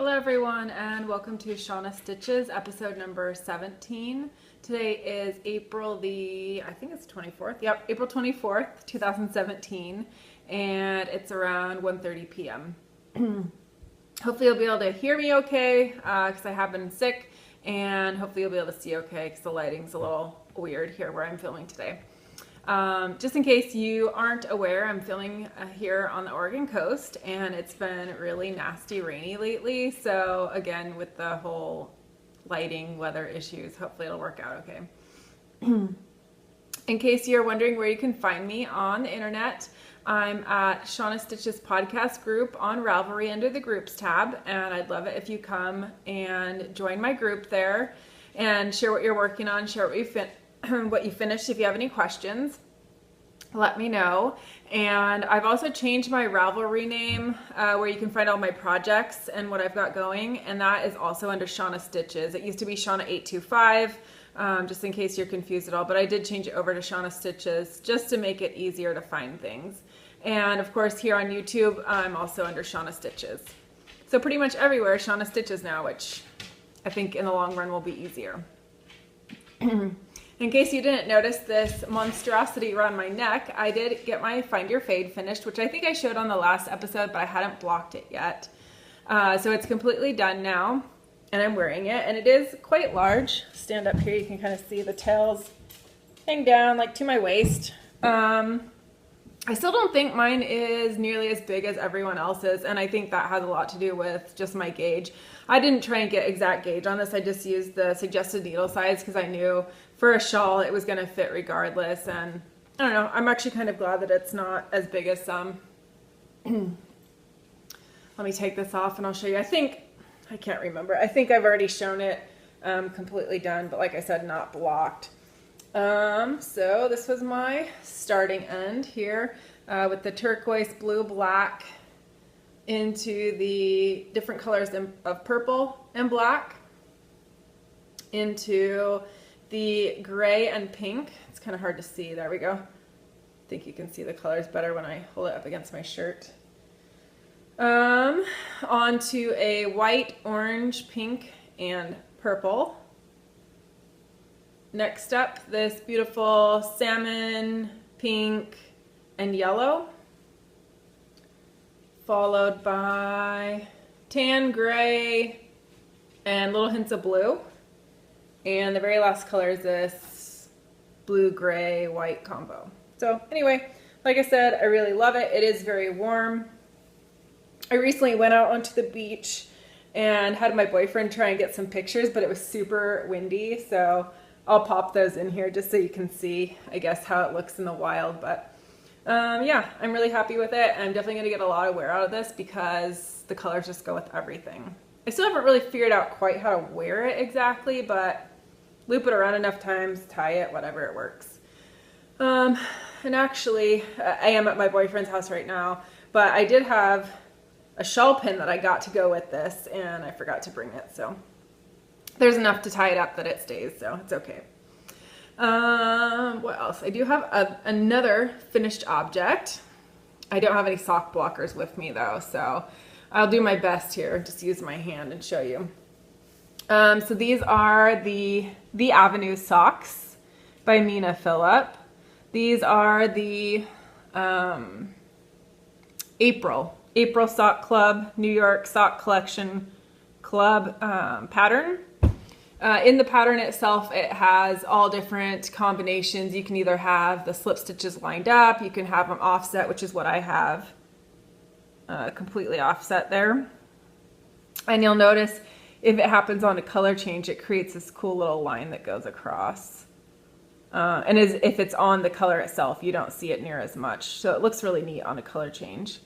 Hello everyone and welcome to Shauna Stitches, episode number 17. Today is April I think it's 24th. Yep, April 24th, 2017, and it's around 1:30 p.m. Hopefully you'll be able to hear me okay, because I have been sick, and hopefully you'll be able to see okay because the lighting's a little weird here where I'm filming today. Just in case you aren't aware, I'm filming here on the Oregon coast, and it's been really nasty rainy lately. So again, with the whole lighting weather issues, hopefully it'll work out okay. In case you're wondering where you can find me on the internet, I'm at Shauna Stitches podcast group on Ravelry under the groups tab, and I'd love it if you come and join my group there and share what you're working on, share what you finished. If you have any questions, let me know. And I've also changed my Ravelry name where you can find all my projects and what I've got going, and that is also under Shauna Stitches. It used to be Shauna825, just in case you're confused at all, but I did change it over to Shauna Stitches just to make it easier to find things. And of course here on YouTube, I'm also under Shauna Stitches. So pretty much everywhere Shauna Stitches now, which I think in the long run will be easier. In case you didn't notice this monstrosity around my neck, I did get my Find Your Fade finished, which I think I showed on the last episode, but I hadn't blocked it yet. So it's completely done now, and I'm wearing it, and it is quite large. Stand up here, you can kind of see the tails hang down like to my waist. I still don't think mine is nearly as big as everyone else's, and I think that has a lot to do with just my gauge. I didn't try and get exact gauge on this. I just used the suggested needle size because I knew for a shawl it was going to fit regardless, and I don't know, I'm actually kind of glad that it's not as big as some. Let me take this off and I'll show you. I can't remember. I think I've already shown it completely done, but like I said, not blocked. So this was my starting end here with the turquoise, blue, black into the different colors of purple and black into the gray and pink. It's kind of hard to see. There we go. I think you can see the colors better when I hold it up against my shirt. Onto a white, orange, pink, and purple. Next up, this beautiful salmon, pink, and yellow, followed by tan, gray, and little hints of blue. And the very last color is this blue, gray, white combo. So anyway, like I said, I really love it. It is very warm. I recently went out onto the beach and had my boyfriend try and get some pictures, but it was super windy, so I'll pop those in here just so you can see, I guess, how it looks in the wild. But yeah, I'm really happy with it. I'm definitely going to get a lot of wear out of this because the colors just go with everything. I still haven't really figured out quite how to wear it exactly, but loop it around enough times, tie it, whatever, it works. And actually, I am at my boyfriend's house right now, but I did have a shawl pin that I got to go with this, and I forgot to bring it, so there's enough to tie it up that it stays, so it's okay. What else? I do have another finished object. I don't have any sock blockers with me though, so I'll do my best here. Just use my hand and show you. So these are the Avenue socks by Mina Philipp. These are the April Sock Club, New York Sock Collection Club pattern. In the pattern itself, it has all different combinations. You can either have the slip stitches lined up, you can have them offset, which is what I have, completely offset there. And you'll notice if it happens on a color change, it creates this cool little line that goes across. And if it's on the color itself, you don't see it near as much. So it looks really neat on a color change.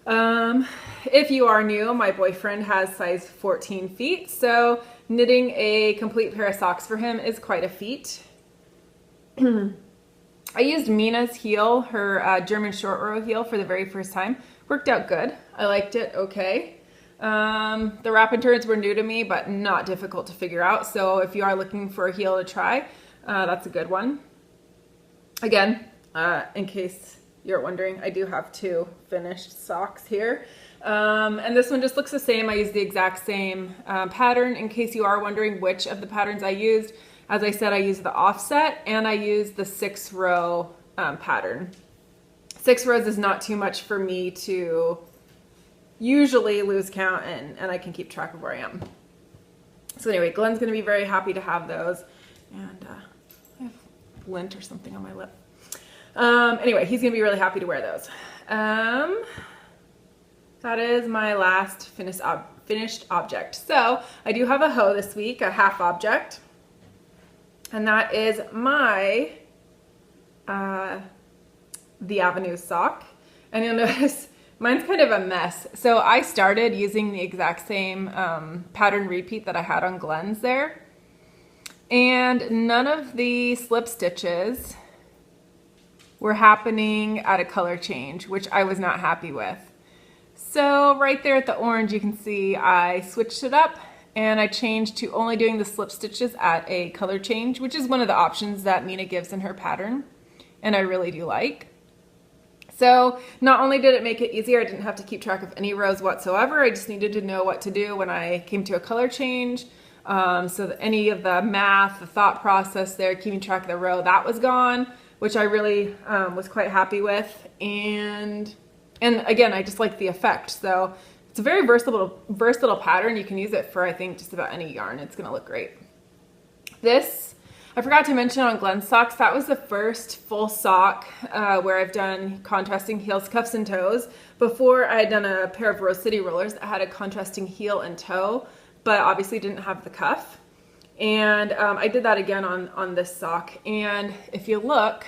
If you are new, my boyfriend has size 14 feet, so knitting a complete pair of socks for him is quite a feat. I used Mina's heel, her German short row heel, for the very first time. Worked out good. I liked it okay. The wrap and turns were new to me, but not difficult to figure out, so if you are looking for a heel to try, that's a good one. Again, in case you're wondering, I do have two finished socks here. And this one just looks the same. I use the exact same pattern. In case you are wondering which of the patterns I used, as I said, I used the offset and I used the 6-row pattern. 6 rows is not too much for me to usually lose count, and I can keep track of where I am. So anyway, Glenn's going to be very happy to have those. And I have lint or something on my lip. Anyway, he's going to be really happy to wear those. That is my last finished object. So I do have a hoe this week, a half object. And that is my The Avenue sock. And you'll notice mine's kind of a mess. So I started using the exact same pattern repeat that I had on Glenn's there. And none of the slip stitches were happening at a color change, which I was not happy with. So right there at the orange, you can see I switched it up and I changed to only doing the slip stitches at a color change, which is one of the options that Mina gives in her pattern, and I really do like. So not only did it make it easier, I didn't have to keep track of any rows whatsoever. I just needed to know what to do when I came to a color change. So that any of the math, the thought process there, keeping track of the row, that was gone, which I really was quite happy with. And again, I just like the effect. So it's a very versatile pattern. You can use it for, I think, just about any yarn. It's gonna look great. This, I forgot to mention on Glenn's socks, that was the first full sock where I've done contrasting heels, cuffs, and toes. Before, I had done a pair of Rose City rollers that had a contrasting heel and toe, but obviously didn't have the cuff. And I did that again on this sock. And if you look,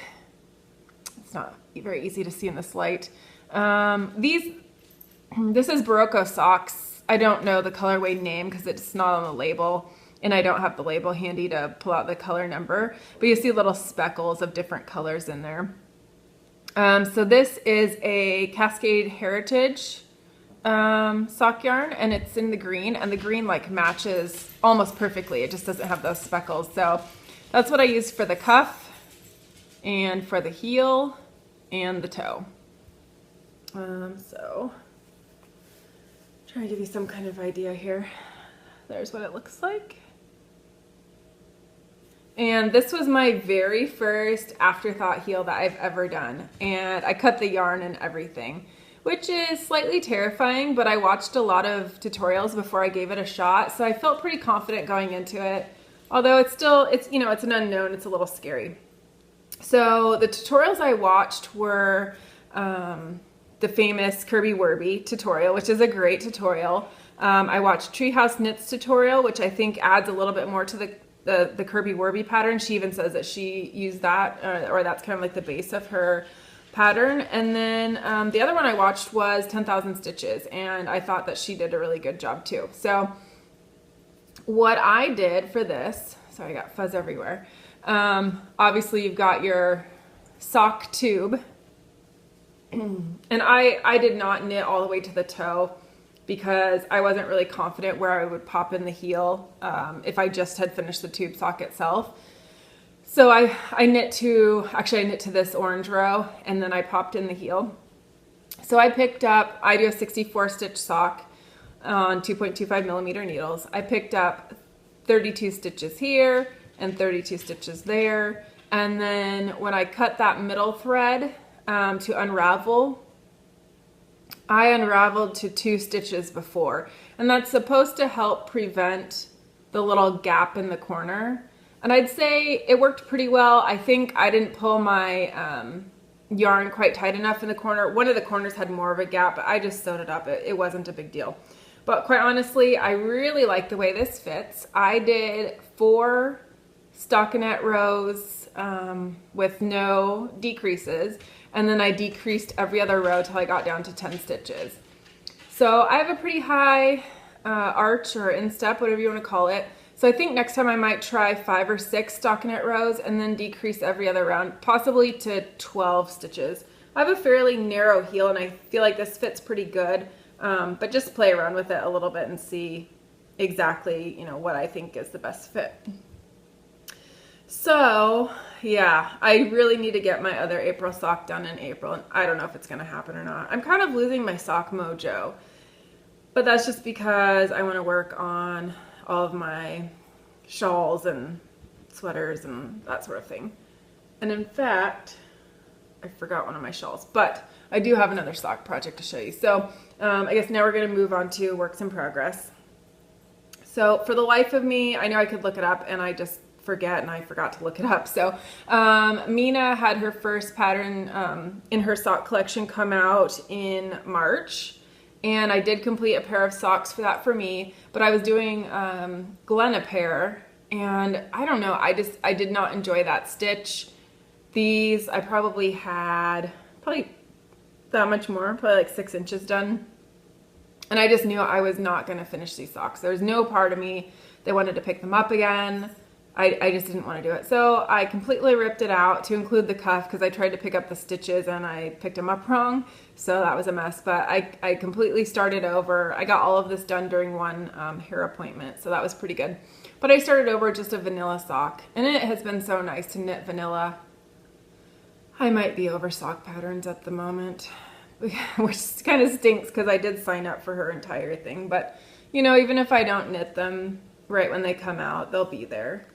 it's not very easy to see in this light. This is Barocco socks. I don't know the colorway name because it's not on the label, and I don't have the label handy to pull out the color number, but you see little speckles of different colors in there. So this is a Cascade Heritage sock yarn, and it's in the green, and the green like matches almost perfectly. It just doesn't have those speckles. So that's what I used for the cuff and for the heel and the toe. So trying to give you some kind of idea here. There's what it looks like. And this was my very first Afterthought heel that I've ever done. And I cut the yarn and everything, which is slightly terrifying, but I watched a lot of tutorials before I gave it a shot. So I felt pretty confident going into it. Although it's an unknown, it's a little scary. So the tutorials I watched were the famous Kirby Werby tutorial, which is a great tutorial. I watched Treehouse Knits tutorial, which I think adds a little bit more to the Kirby Werby pattern. She even says that she used that, or that's kind of like the base of her pattern. And then the other one I watched was 10,000 Stitches, and I thought that she did a really good job too. So what I did for this, sorry, I got fuzz everywhere. Obviously you've got your sock tube, and I did not knit all the way to the toe because I wasn't really confident where I would pop in the heel if I just had finished the tube sock itself. So I knit to this orange row, and then I popped in the heel. So I do a 64 stitch sock on 2.25 millimeter needles. I picked up 32 stitches here and 32 stitches there. And then when I cut that middle thread to unravel, I unraveled to 2 stitches before, and that's supposed to help prevent the little gap in the corner. And I'd say it worked pretty well. I think I didn't pull my yarn quite tight enough in the corner. One of the corners had more of a gap, but I just sewed it up. It wasn't a big deal. But quite honestly, I really like the way this fits. I did 4 stockinette rows with no decreases, and then I decreased every other row till I got down to 10 stitches. So I have a pretty high arch or instep, whatever you want to call it. So I think next time I might try 5 or 6 stockinette rows and then decrease every other round, possibly to 12 stitches. I have a fairly narrow heel, and I feel like this fits pretty good, but just play around with it a little bit and see exactly, what I think is the best fit. So yeah, I really need to get my other April sock done in April, and I don't know if it's going to happen or not. I'm kind of losing my sock mojo. But that's just because I want to work on all of my shawls and sweaters and that sort of thing. And in fact, I forgot one of my shawls, but I do have another sock project to show you. So I guess now we're going to move on to works in progress. So for the life of me, I know I could look it up and I just forget, and I forgot to look it up. So Mina had her first pattern in her sock collection come out in March. And I did complete a pair of socks for that for me, but I was doing Glen a pair, and I don't know, I did not enjoy that stitch. These, I probably had that much more, probably like 6 inches done. And I just knew I was not going to finish these socks. There was no part of me that wanted to pick them up again. I just didn't want to do it. So I completely ripped it out to include the cuff because I tried to pick up the stitches and I picked them up wrong. So that was a mess, but I completely started over. I got all of this done during one hair appointment, so that was pretty good. But I started over just a vanilla sock, and it has been so nice to knit vanilla. I might be over sock patterns at the moment, which kind of stinks because I did sign up for her entire thing. But, you know, even if I don't knit them right when they come out, they'll be there.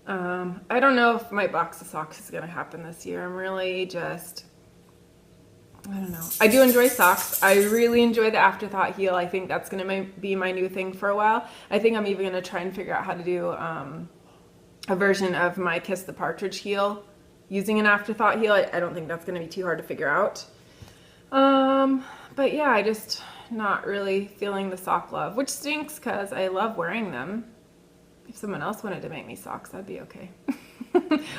I don't know if my box of socks is going to happen this year. I'm really just, I don't know. I do enjoy socks. I really enjoy the Afterthought heel. I think that's going to be my new thing for a while. I think I'm even going to try and figure out how to do a version of my Kiss the Partridge heel using an Afterthought heel. I don't think that's going to be too hard to figure out. But yeah, I just not really feeling the sock love, which stinks because I love wearing them. If someone else wanted to make me socks, that'd be okay.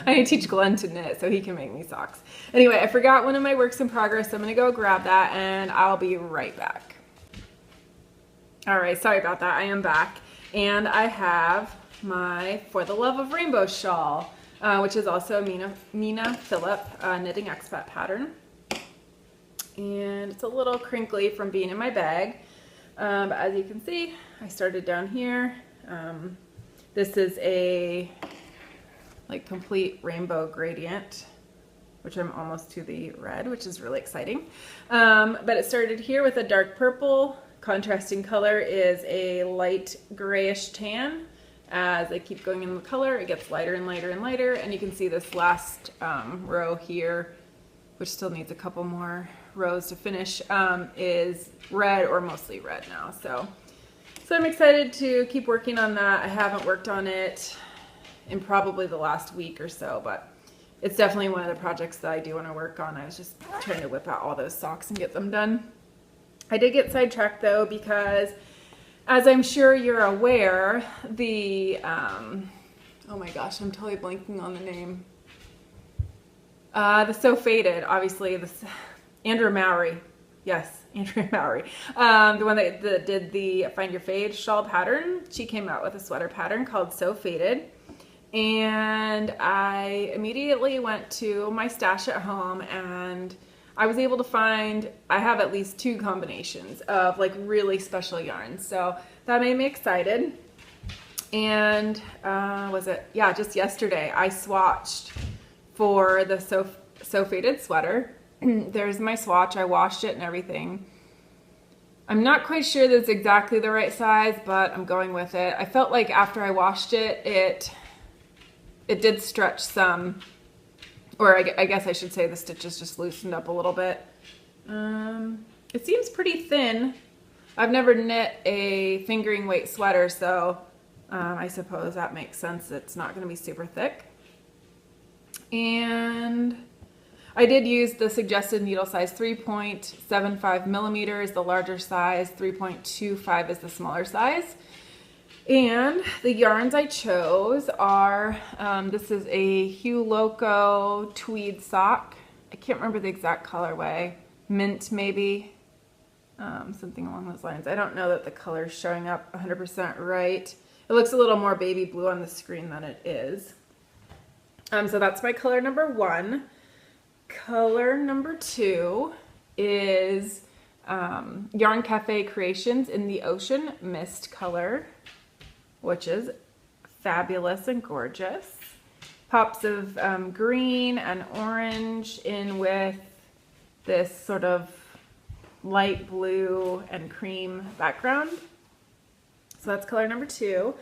I need to teach Glenn to knit so he can make me socks. Anyway, I forgot one of my works in progress, so I'm going to go grab that and I'll be right back. All right, sorry about that. I am back, and I have my For the Love of Rainbow shawl, which is also a Mina Philipp knitting expat pattern. And it's a little crinkly from being in my bag, but as you can see, I started down here. This is a like complete rainbow gradient, which I'm almost to the red, which is really exciting. But it started here with a dark purple. Contrasting color is a light grayish tan. As I keep going in the color, it gets lighter and lighter and lighter. And you can see this last row here, which still needs a couple more rows to finish, is red or mostly red now. So I'm excited to keep working on that. I haven't worked on it in probably the last week or so, but it's definitely one of the projects that I do want to work on. I was just trying to whip out all those socks and get them done. I did get sidetracked though, because as I'm sure you're aware, the, oh my gosh, I'm totally blanking on the name. The So Faded, obviously, Andrew Mowry. Yes, Andrea Mowry. The one that did the Find Your Fade shawl pattern. She came out with a sweater pattern called So Faded. And I immediately went to my stash at home, and I was able to find, I have at least 2 combinations of like really special yarns. So that made me excited. And yeah, just yesterday I swatched for the So Faded sweater. There's my swatch. I washed it and everything. I'm not quite sure that it's exactly the right size, but I'm going with it. I felt like after I washed it, it did stretch some, or I guess I should say the stitches just loosened up a little bit. It seems pretty thin. I've never knit a fingering weight sweater, so I suppose that makes sense. It's not going to be super thick. And I did use the suggested needle size 3.75 millimeters, the larger size, 3.25 is the smaller size. And the yarns I chose are, this is a Hue Loco tweed sock. I can't remember the exact colorway. Mint maybe, something along those lines. I don't know that the color is showing up 100% right. It looks a little more baby blue on the screen than it is. So that's my color number 1. Color number 2 is Yarn Cafe Creations in the Ocean Mist color, which is fabulous and gorgeous. Pops of green and orange in with this sort of light blue and cream background. So that's color number 2.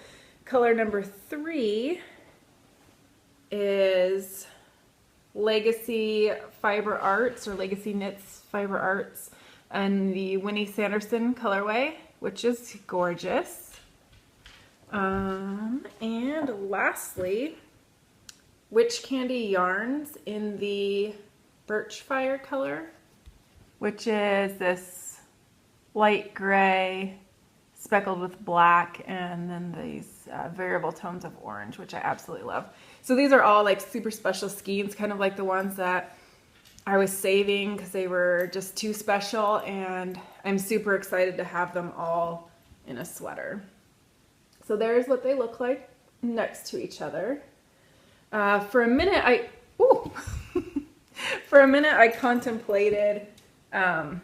Color number 3 is Legacy Fiber Arts, or Legacy Knits Fiber Arts, and the Winnie Sanderson colorway, which is gorgeous. And lastly, Witch Candy Yarns in the Birch Fire color, which is this light gray speckled with black, and then these variable tones of orange, which I absolutely love. So these are all like super special skeins, kind of like the ones that I was saving because they were just too special, and I'm super excited to have them all in a sweater. So there's what they look like next to each other. For a minute I contemplated, sorry,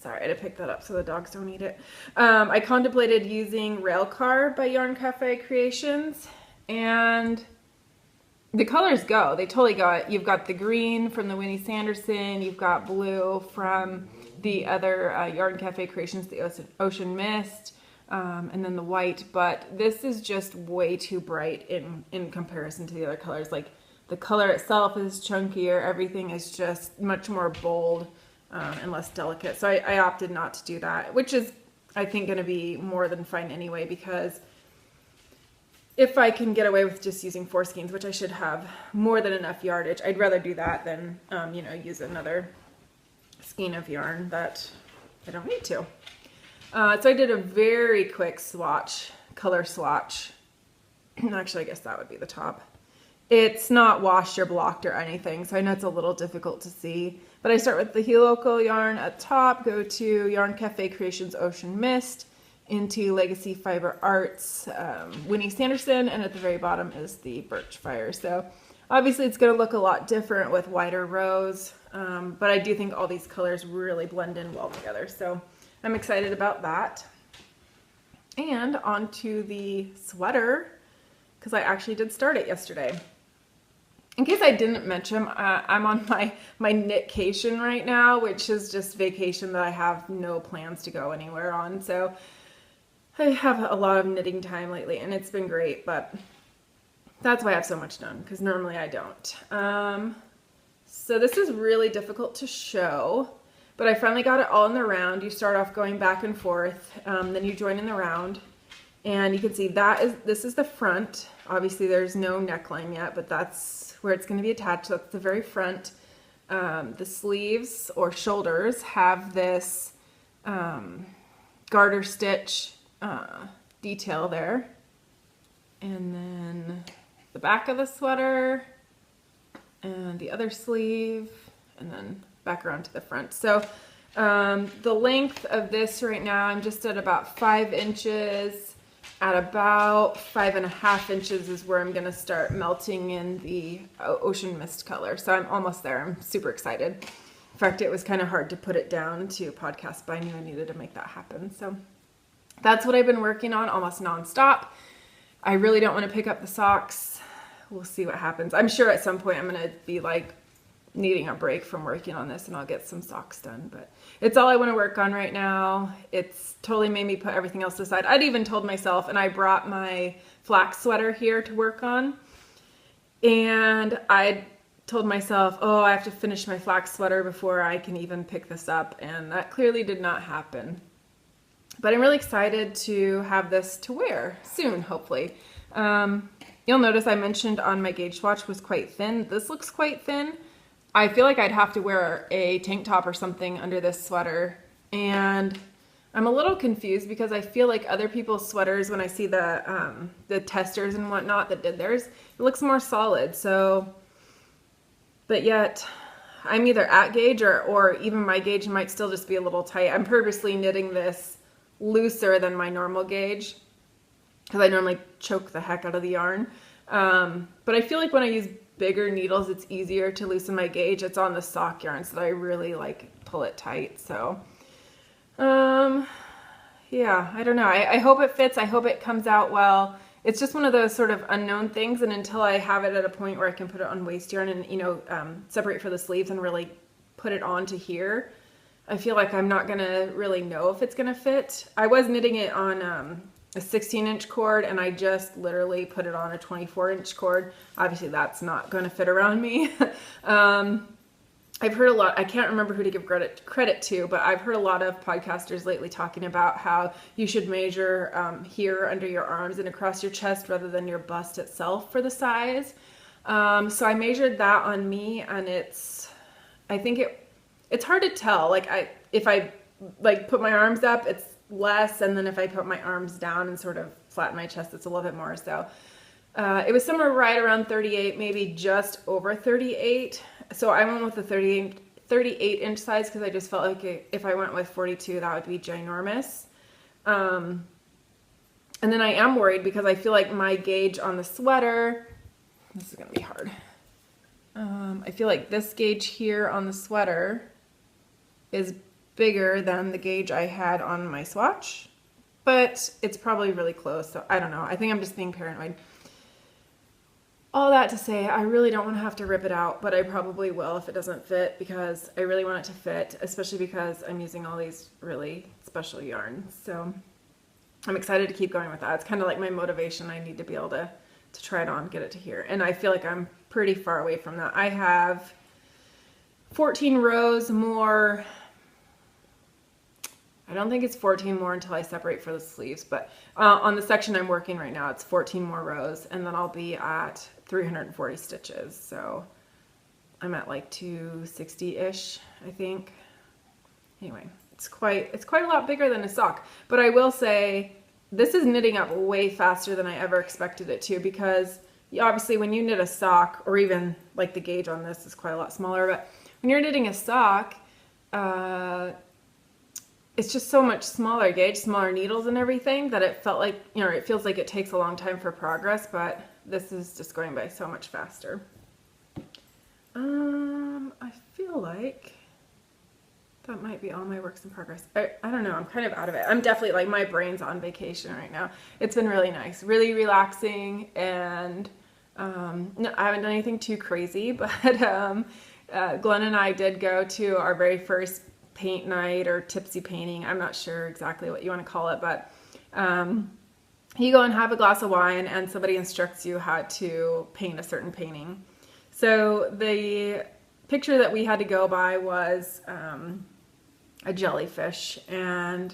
I had to pick that up so the dogs don't eat it. I contemplated using Railcar by Yarn Cafe Creations, and the colors go. They totally go. You've got the green from the Winnie Sanderson, you've got blue from the other Yarn Cafe Creations, the Ocean Mist, and then the white, but this is just way too bright in comparison to the other colors. Like, the color itself is chunkier, everything is just much more bold and less delicate. So I opted not to do that, which is, I think, going to be more than fine anyway, because if I can get away with just using 4 skeins, which I should have more than enough yardage, I'd rather do that than, you know, use another skein of yarn that I don't need to. So I did a very quick swatch, color swatch. Actually, I guess that would be the top. It's not washed or blocked or anything, so I know it's a little difficult to see. But I start with the Hue Loco yarn at top, go to Yarn Cafe Creations Ocean Mist, into Legacy Fiber Arts, Winnie Sanderson, and at the very bottom is the Birch Fire. So obviously it's going to look a lot different with wider rows, but I do think all these colors really blend in well together. So I'm excited about that. And onto the sweater, because I actually did start it yesterday. In case I didn't mention, I'm on my Knitcation right now, which is just vacation that I have no plans to go anywhere on. So I have a lot of knitting time lately, and it's been great, but that's why I have so much done, because normally I don't. So this is really difficult to show, but I finally got it all in the round. You start off going back and forth, then you join in the round, and you can see this is the front. Obviously there's no neckline yet, but that's where it's going to be attached. That's the very front. The sleeves or shoulders have this garter stitch detail there, and then the back of the sweater and the other sleeve, and then back around to the front. So the length of this right now, I'm just at about 5 inches. At about 5.5 inches is where I'm going to start melting in the Ocean Mist color. So I'm almost there. I'm super excited. In fact, it was kind of hard to put it down to podcast, but I knew I needed to make that happen. So that's what I've been working on almost nonstop. I really don't want to pick up the socks. We'll see what happens. I'm sure at some point I'm going to be like needing a break from working on this, and I'll get some socks done, but it's all I want to work on right now. It's totally made me put everything else aside. I'd even told myself, and I brought my flax sweater here to work on, and I told myself, oh, I have to finish my flax sweater before I can even pick this up, and that clearly did not happen. But I'm really excited to have this to wear soon, hopefully. You'll notice I mentioned on my gauge swatch was quite thin. This looks quite thin. I feel like I'd have to wear a tank top or something under this sweater, and I'm a little confused because I feel like other people's sweaters, when I see the testers and whatnot that did theirs, it looks more solid. So, but yet I'm either at gauge or even my gauge might still just be a little tight. I'm purposely knitting this looser than my normal gauge because I normally choke the heck out of the yarn. But I feel like when I use bigger needles, it's easier to loosen my gauge. It's on the sock yarns that I really like pull it tight. So, yeah, I don't know. I hope it fits. I hope it comes out well. It's just one of those sort of unknown things, and until I have it at a point where I can put it on waist yarn and, you know, separate for the sleeves and really put it onto here, I feel like I'm not gonna really know if it's gonna fit. I was knitting it on a 16-inch cord, and I just literally put it on a 24-inch cord. Obviously that's not gonna fit around me. I've heard a lot, I can't remember who to give credit to, but I've heard a lot of podcasters lately talking about how you should measure here under your arms and across your chest rather than your bust itself for the size. So I measured that on me, and I think it's hard to tell. Like if I like put my arms up, it's less, and then if I put my arms down and sort of flatten my chest, it's a little bit more. So it was somewhere right around 38, maybe just over 38. So I went with the 38 inch size because I just felt like if I went with 42, that would be ginormous. And then I am worried because I feel like my gauge on the sweater, this is going to be hard. I feel like this gauge here on the sweater is bigger than the gauge I had on my swatch, but it's probably really close. So I don't know. I think I'm just being paranoid. All that to say, I really don't want to have to rip it out, but I probably will if it doesn't fit, because I really want it to fit, especially because I'm using all these really special yarns. So I'm excited to keep going with that. It's kind of like my motivation. I need to be able to try it on, get it to here. And I feel like I'm pretty far away from that. I have 14 rows more. I don't think it's 14 more until I separate for the sleeves, but on the section I'm working right now, it's 14 more rows, and then I'll be at 340 stitches. So I'm at like 260-ish, I think. Anyway, it's quite a lot bigger than a sock, but I will say this is knitting up way faster than I ever expected it to, because obviously when you knit a sock, or even like the gauge on this is quite a lot smaller, but when you're knitting a sock, it's just so much smaller gauge, smaller needles and everything, that it felt like, you know, it feels like it takes a long time for progress, but this is just going by so much faster. I feel like that might be all my works in progress. I don't know, I'm kind of out of it. I'm definitely, like, my brain's on vacation right now. It's been really nice, really relaxing, and no, I haven't done anything too crazy, but Glenn and I did go to our very first paint night, or tipsy painting. I'm not sure exactly what you want to call it, but you go and have a glass of wine and somebody instructs you how to paint a certain painting. So the picture that we had to go by was a jellyfish, and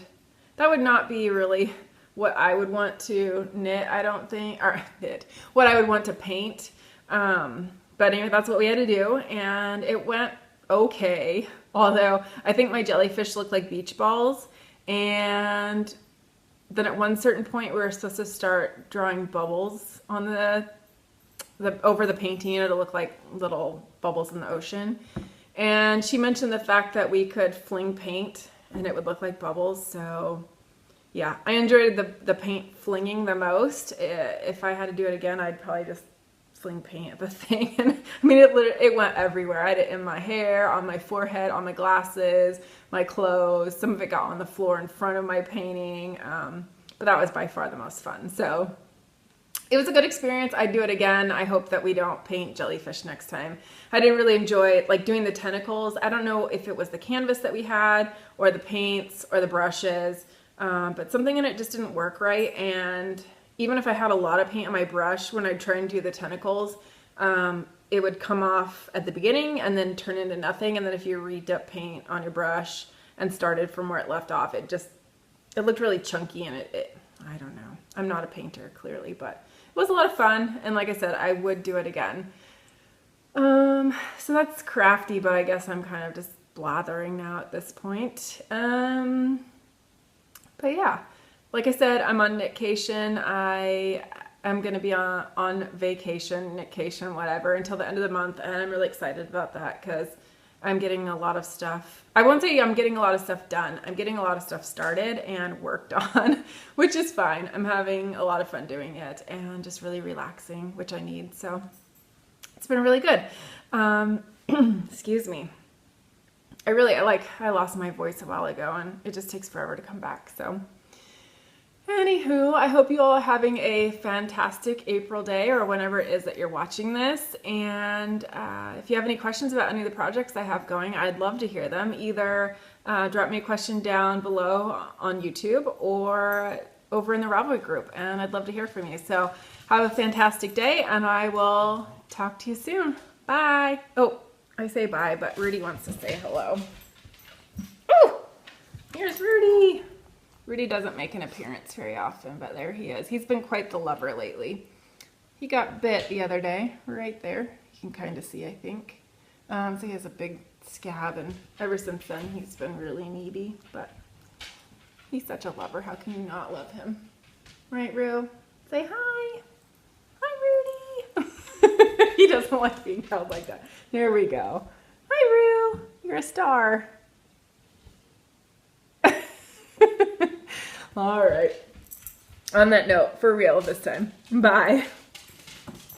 that would not be really what I would want to knit, I don't think, or knit, what I would want to paint. But anyway, that's what we had to do, and it went okay. Although I think my jellyfish looked like beach balls, and then at one certain point we were supposed to start drawing bubbles on the over the painting, and it'll look like little bubbles in the ocean. And she mentioned the fact that we could fling paint and it would look like bubbles. So yeah, I enjoyed the paint flinging the most. If I had to do it again, I'd probably just fling paint at the thing. And I mean, it went everywhere. I had it in my hair, on my forehead, on my glasses, my clothes. Some of it got on the floor in front of my painting. But that was by far the most fun. So it was a good experience. I'd do it again. I hope that we don't paint jellyfish next time. I didn't really enjoy like doing the tentacles. I don't know if it was the canvas that we had, or the paints, or the brushes, but something in it just didn't work right. And even if I had a lot of paint on my brush, when I'd try and do the tentacles, it would come off at the beginning and then turn into nothing. And then if you re-dip paint on your brush and started from where it left off, it looked really chunky, and I don't know. I'm not a painter, clearly, but it was a lot of fun. And like I said, I would do it again. So that's crafty, but I guess I'm kind of just blathering now at this point. But yeah. Like I said, I'm on Knitcation. I'm going to be on vacation, Knitcation, whatever, until the end of the month, and I'm really excited about that because I'm getting a lot of stuff. I won't say I'm getting a lot of stuff done. I'm getting a lot of stuff started and worked on, which is fine. I'm having a lot of fun doing it and just really relaxing, which I need. So it's been really good. Excuse me. I lost my voice a while ago, and it just takes forever to come back. So anywho, I hope you all are having a fantastic April day, or whenever it is that you're watching this. And if you have any questions about any of the projects I have going, I'd love to hear them. Either drop me a question down below on YouTube or over in the Ravelry group, and I'd love to hear from you. So have a fantastic day, and I will talk to you soon. Bye. Oh, I say bye, but Rudy wants to say hello. Oh, here's Rudy. Rudy doesn't make an appearance very often, but there he is. He's been quite the lover lately. He got bit the other day, right there. You can kind of see, I think. So he has a big scab, and ever since then he's been really needy, but he's such a lover. How can you not love him? Right, Rue? Say hi. Hi, Rudy. He doesn't like being held like that. There we go. Hi, Rue. You're a star. All right. On that note, for real this time. Bye.